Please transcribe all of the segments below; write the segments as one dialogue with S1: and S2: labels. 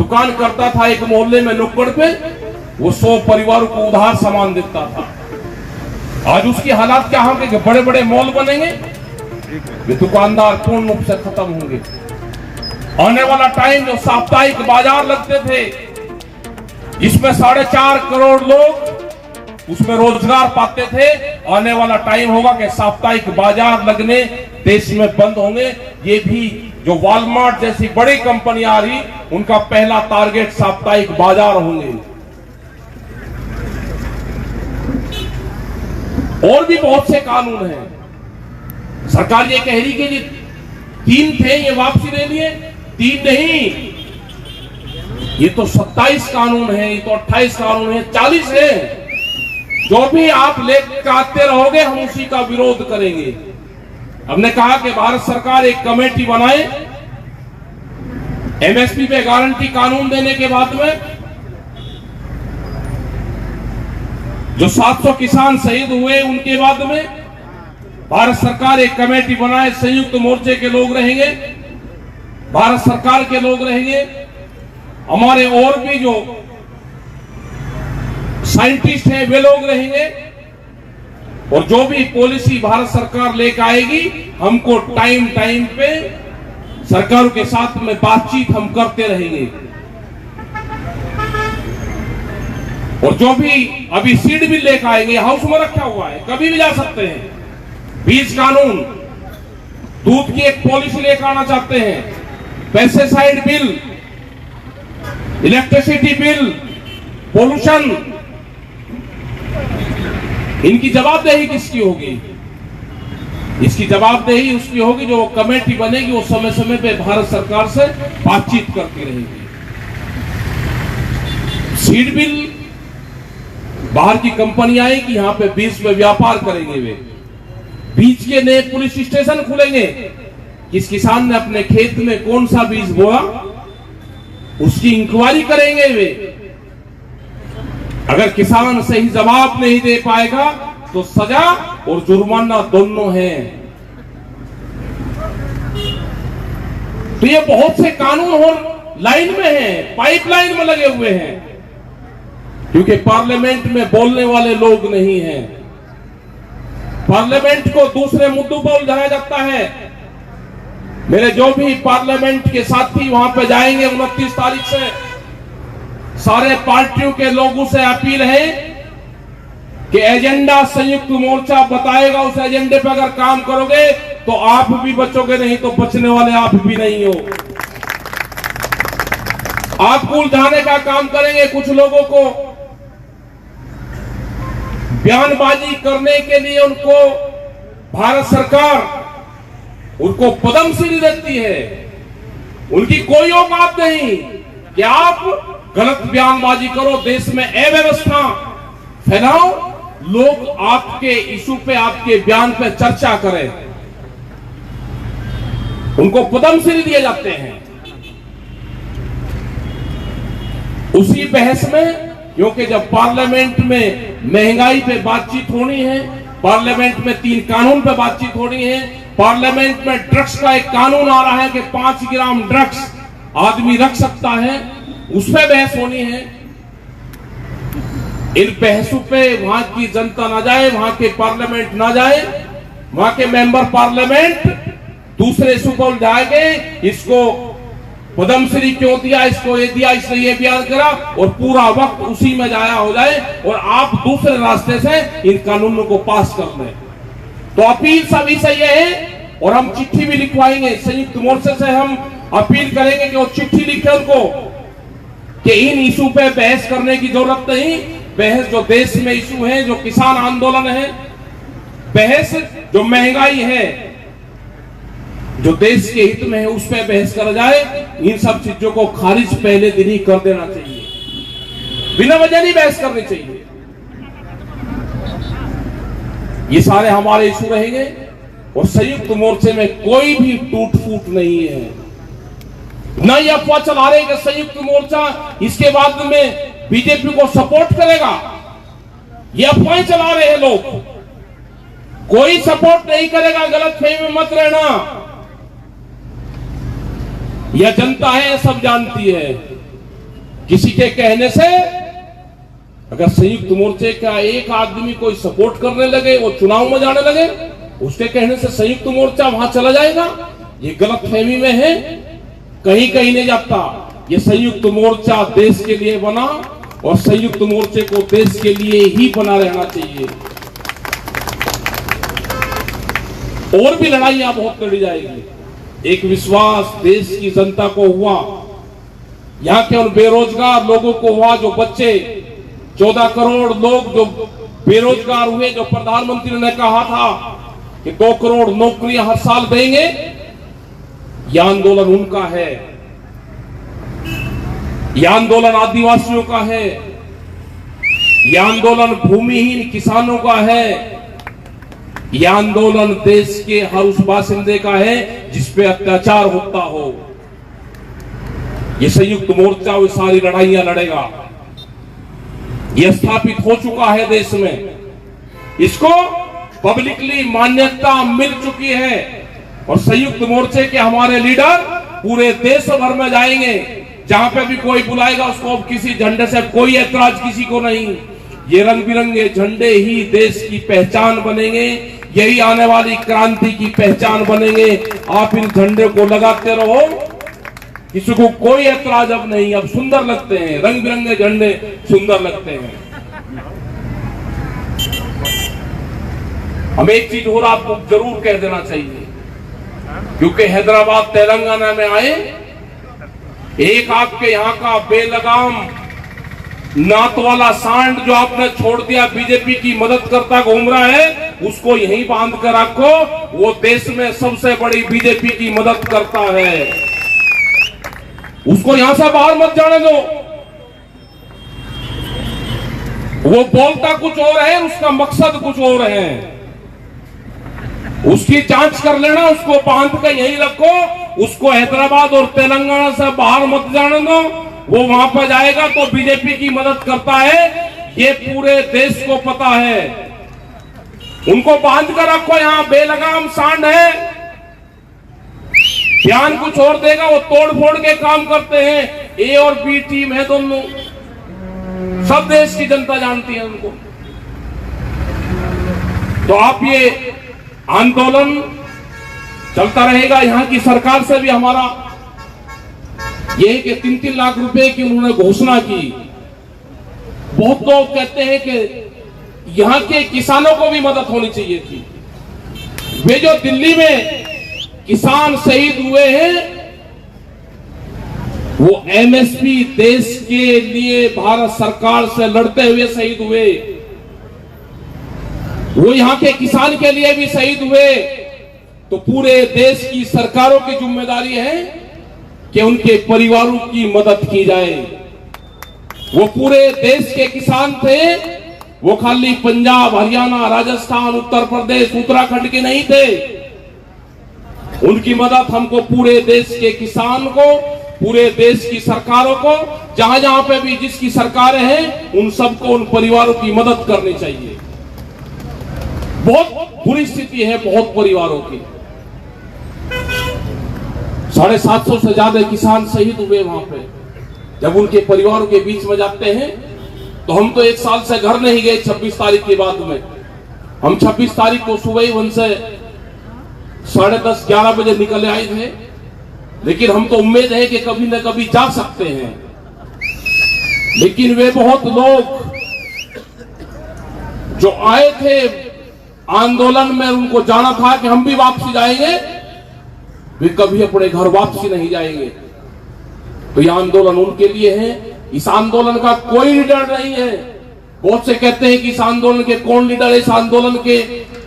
S1: दुकान करता था एक मोहल्ले में नुक्कड़ पे, वो 100 परिवारों को उधार सामान देता था। आज उसकी हालात क्या होंगे कि बड़े बड़े मॉल बनेंगे, ये दुकानदार पूर्ण रूप से खत्म होंगे। आने वाला टाइम जो साप्ताहिक बाजार लगते थे, जिसमें 4.5 करोड़ लोग उसमें रोजगार पाते थे, आने वाला टाइम होगा कि साप्ताहिक बाजार लगने देश में बंद होंगे। ये भी जो वॉलमार्ट जैसी बड़ी कंपनियां आ रही, उनका पहला टारगेट साप्ताहिक बाजार होंगे। और भी बहुत से कानून हैं। सरकार ये कह रही कि ये 3 थे, ये वापसी ले लिए। 3 नहीं, ये तो 27 कानून है, ये तो 28 कानून है, 40 है। जो भी आप लेकर आते रहोगे, हम उसी का विरोध करेंगे। हमने कहा कि भारत सरकार एक कमेटी बनाए, एमएसपी पे गारंटी कानून देने के बाद में जो 700 किसान शहीद हुए, उनके बाद में भारत सरकार एक कमेटी बनाए। संयुक्त मोर्चे के लोग रहेंगे, भारत सरकार के लोग रहेंगे, हमारे और भी जो साइंटिस्ट हैं वे लोग रहेंगे, और जो भी पॉलिसी भारत सरकार लेकर आएगी, हमको टाइम टाइम पे सरकारों के साथ में बातचीत हम करते रहेंगे। और जो भी अभी सीड बिल लेकर आएंगे, हाउस में रखा हुआ है, कभी भी जा सकते हैं। बीज कानून, दूध की एक पॉलिसी लेकर आना चाहते हैं, pesticide bill, electricity bill, pollution, इनकी जवाबदेही किसकी होगी? इसकी जवाबदेही उसकी होगी जो कमेटी बनेगी, वो समय समय पे भारत सरकार से बातचीत करती रहेगी। सीड बिल, बाहर की कंपनी आएगी, यहां पे बीज में व्यापार करेंगे, वे बीज के नए पुलिस स्टेशन खुलेंगे। किस किसान ने अपने खेत में कौन सा बीज बोया, उसकी इंक्वायरी करेंगे वे। अगर किसान सही जवाब नहीं दे पाएगा तो सजा और जुर्माना दोनों है। तो ये बहुत से कानून और लाइन में हैं, पाइपलाइन में लगे हुए हैं, क्योंकि पार्लियामेंट में बोलने वाले लोग नहीं हैं। पार्लियामेंट को दूसरे मुद्दों पर उलझाया जाता है। मेरे जो भी पार्लियामेंट के साथी वहां पे जाएंगे 29 तारीख से, सारे पार्टियों के लोगों से अपील है कि एजेंडा संयुक्त मोर्चा बताएगा, उस एजेंडे पर अगर काम करोगे तो आप भी बचोगे, नहीं तो बचने वाले आप भी नहीं हो। आपको उलझाने का काम करेंगे, कुछ लोगों को बयानबाजी करने के लिए उनको भारत सरकार उनको पद्मश्री देती है। उनकी कोई औकात नहीं कि आप गलत बयानबाजी करो, देश में अव्यवस्था फैलाओ, लोग आपके इशू पे, आपके बयान पे चर्चा करें, उनको पद्मश्री दिए जाते हैं। उसी बहस में, क्योंकि जब पार्लियामेंट में महंगाई पे बातचीत होनी है, पार्लियामेंट में 3 कानून पे बातचीत होनी है, पार्लियामेंट में ड्रग्स का एक कानून आ रहा है कि 5 ग्राम ड्रग्स आदमी रख सकता है, उस पर बहस होनी है। इन बहसों पे वहां की जनता ना जाए, वहां के पार्लियामेंट ना जाए, वहां के मेंबर पार्लियामेंट दूसरे इशू को उलझाएंगे, इसको पद्मश्री क्यों दिया, इसको ये दिया, इसने ये बयान करा, और पूरा वक्त उसी में जाया हो जाए और आप दूसरे रास्ते से इन कानूनों को पास कर लें। तो अपील सभी से ये है, और हम चिट्ठी भी लिखवाएंगे संयुक्त मोर्चे से, हम अपील करेंगे कि वो चिट्ठी लिखे उनको कि इन इशू पे बहस करने की जरूरत नहीं। बहस जो देश में इशू है, जो किसान आंदोलन है, बहस जो महंगाई है, जो देश के हित में है, उस पर बहस कर जाए। इन सब चीजों को खारिज पहले दिन ही कर देना चाहिए, बिना वजह नहीं बहस करनी चाहिए। ये सारे हमारे इशू रहेंगे, और संयुक्त मोर्चे में कोई भी टूट फूट नहीं है। न ये अफवाह चला रहे कि संयुक्त मोर्चा इसके बाद में बीजेपी को सपोर्ट करेगा, ये अफवाहें चला रहे हैं लोग। कोई सपोर्ट नहीं करेगा, गलतफहमी में मत रहना। यह जनता है, सब जानती है। किसी के कहने से अगर संयुक्त मोर्चे का एक आदमी कोई सपोर्ट करने लगे, वो चुनाव में जाने लगे, उसके कहने से संयुक्त मोर्चा वहां चला जाएगा, ये गलत फहमी में है, कहीं कहीं नहीं जाता। ये संयुक्त मोर्चा देश के लिए बना और संयुक्त मोर्चे को देश के लिए ही बना रहना चाहिए। और भी लड़ाइयां बहुत लड़ी जाएगी। एक विश्वास देश की जनता को हुआ, यहां के उन बेरोजगार लोगों को हुआ, जो बच्चे 14 करोड़ लोग जो बेरोजगार हुए, जो प्रधानमंत्री ने कहा था कि 2 करोड़ नौकरियां हर साल देंगे, यह आंदोलन उनका है, यह आंदोलन आदिवासियों का है, यह आंदोलन भूमिहीन किसानों का है, यह आंदोलन देश के हर उस बासिंदे का है जिस पे अत्याचार होता हो। यह संयुक्त मोर्चा वो सारी लड़ाइयां लड़ेगा। यह स्थापित हो चुका है देश में, इसको पब्लिकली मान्यता मिल चुकी है और संयुक्त मोर्चे के हमारे लीडर पूरे देश भर में जाएंगे। जहां पे भी कोई बुलाएगा उसको, किसी झंडे से कोई ऐतराज किसी को नहीं। ये रंग बिरंगे झंडे ही देश की पहचान बनेंगे, यही आने वाली क्रांति की पहचान बनेंगे। आप इन झंडे को लगाते रहो, किसी को कोई ऐतराज अब नहीं। अब सुंदर लगते हैं, रंग बिरंगे झंडे सुंदर लगते हैं। हमें एक चीज और आपको जरूर कह देना चाहिए, क्योंकि हैदराबाद तेलंगाना में आए, एक आपके यहां का बेलगाम नात वाला सांड जो आपने छोड़ दिया, बीजेपी की मदद करता घूम रहा है, उसको यहीं बांध कर रखो। वो देश में सबसे बड़ी बीजेपी की मदद करता है, उसको यहां से बाहर मत जाने दो। वो बोलता कुछ और है, उसका मकसद कुछ और है। उसकी जांच कर लेना, उसको बांध कर यहीं रखो, उसको हैदराबाद और तेलंगाना से बाहर मत जाने दो। वो वहां पर जाएगा तो बीजेपी की मदद करता है, ये पूरे देश को पता है। उनको बांध कर रखो, यहां बेलगाम सांड है, ध्यान कुछ और देगा। वो तोड़ फोड़ के काम करते हैं, ए और बी टीम है दोनों, सब देश की जनता जानती है उनको। तो आप ये आंदोलन चलता रहेगा। यहां की सरकार से भी हमारा ये कि 3-3 लाख रुपए की उन्होंने घोषणा की। बहुत लोग कहते हैं कि यहां के किसानों को भी मदद होनी चाहिए थी। वे जो दिल्ली में किसान शहीद हुए हैं, वो एमएसपी देश के लिए भारत सरकार से लड़ते हुए शहीद हुए। वो यहां के किसान के लिए भी शहीद हुए। तो पूरे देश की सरकारों की जिम्मेदारी है कि उनके परिवारों की मदद की जाए। वो पूरे देश के किसान थे, वो खाली पंजाब, हरियाणा, राजस्थान, उत्तर प्रदेश, उत्तराखंड के नहीं थे। उनकी मदद हमको पूरे देश के किसान को, पूरे देश की सरकारों को, जहां जहां पे भी जिसकी सरकारें हैं, उन सबको, उन परिवारों की मदद करनी चाहिए। बहुत बुरी स्थिति है बहुत परिवारों की। 750 से ज्यादा किसान शहीद हुए वहां पे। जब उनके परिवारों के बीच में जाते हैं तो हम तो 1 साल से घर नहीं गए 26 तारीख के बाद में। हम 26 तारीख को सुबह ही वहां से 10:30-11 बजे निकले आए थे, लेकिन हम तो उम्मीद है कि कभी न कभी जा सकते हैं। लेकिन वे बहुत लोग जो आए थे आंदोलन में, उनको जाना था कि हम भी वापसी जाएंगे, वे कभी अपने घर वापसी नहीं जाएंगे। तो यह आंदोलन उनके लिए है। इस आंदोलन का कोई लीडर नहीं है। बहुत से कहते हैं कि इस आंदोलन के कौन लीडर है? इस आंदोलन के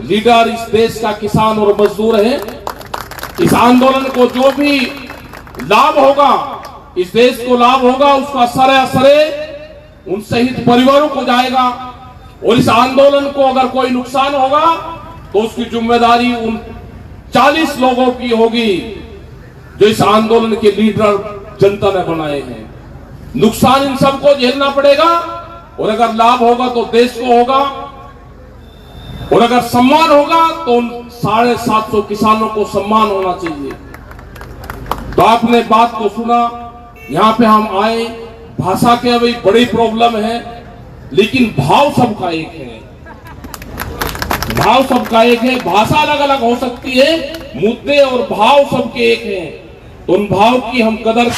S1: लीडर इस देश का किसान और मजदूर है। इस आंदोलन को जो भी लाभ होगा, इस देश को लाभ होगा, उसका सरे उन शहीद परिवारों को जाएगा। और इस आंदोलन को अगर कोई नुकसान होगा तो उसकी जिम्मेदारी उन 40 लोगों की होगी जो इस आंदोलन के लीडर जनता ने बनाए हैं। नुकसान इन सबको झेलना पड़ेगा, और अगर लाभ होगा तो देश को होगा, और अगर सम्मान होगा तो उन 750 किसानों को सम्मान होना चाहिए। तो आपने बात को सुना, यहां पे हम आए, भाषा के अभी बड़ी प्रॉब्लम है, लेकिन भाव सबका एक है। भाव सबका एक है, भाषा अलग अलग हो सकती है, मुद्दे और भाव सबके एक हैं। उन भाव की हम कदर